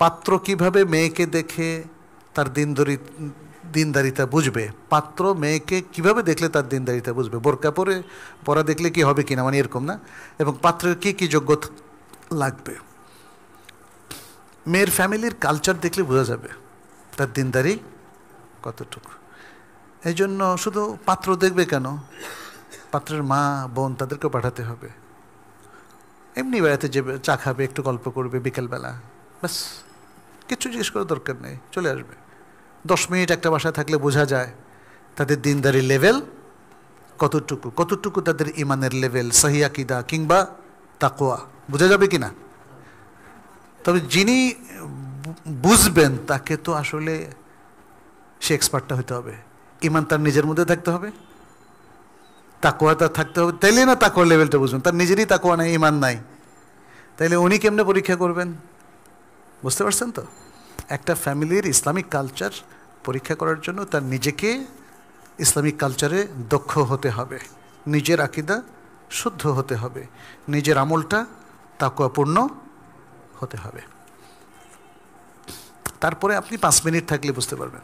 পাত্র কিভাবে মেয়েকে দেখে তার দিনদারিতা বুঝবে, পাত্র মেয়েকে কিভাবে দেখলে তার দিনদারিতা বুঝবে, বোরকা পরা দেখলে কি হবে কিনা, মানে এরকম না, এবং পাত্রের কি কি যোগ্যতা লাগবে, মেয়ের ফ্যামিলির কালচার দেখলে বোঝা যাবে তার দিনদারি কতটুকু। এই জন্য শুধু পাত্র দেখবে কেন, পাত্রের মা বোন তাদেরকেও পাঠাতে হবে। এমনি বেড়াতে যে চা খাবে, একটু গল্প করবে বিকেলবেলা, ব্যাস, কিছু জিজ্ঞেস করার দরকার নেই, চলে আসবে। 10 মিনিট একটা বাসায় থাকলে বোঝা যায় তাদের দিনদারি লেভেল কতটুকু তাদের ইমানের লেভেল, সহি আকীদা কিংবা তাকওয়া বোঝা যাবে কিনা। তবে যিনি বুঝবেন তাকে তো আসলে সে এক্সপার্টটা হতে হবে, ইমান তার নিজের মধ্যে থাকতে হবে, তাকওয়া তার থাকতে হবে, তাইলে না তাকওয়ার লেভেলটা বুঝবেন। তার নিজেরই তাকওয়া নাই, ইমান নাই, তাইলে উনি কেমনে পরীক্ষা করবেন? বুঝতে পারছেন তো? একটা ফ্যামিলির ইসলামিক কালচার পরীক্ষা করার জন্য তার নিজেকে ইসলামিক কালচারে দক্ষ হতে হবে, নিজের আকীদা শুদ্ধ হতে হবে, নিজের আমলটা তাকওয়াপূর্ণ হতে হবে। তারপরে আপনি 5 মিনিট থাকলে বুঝতে পারবেন।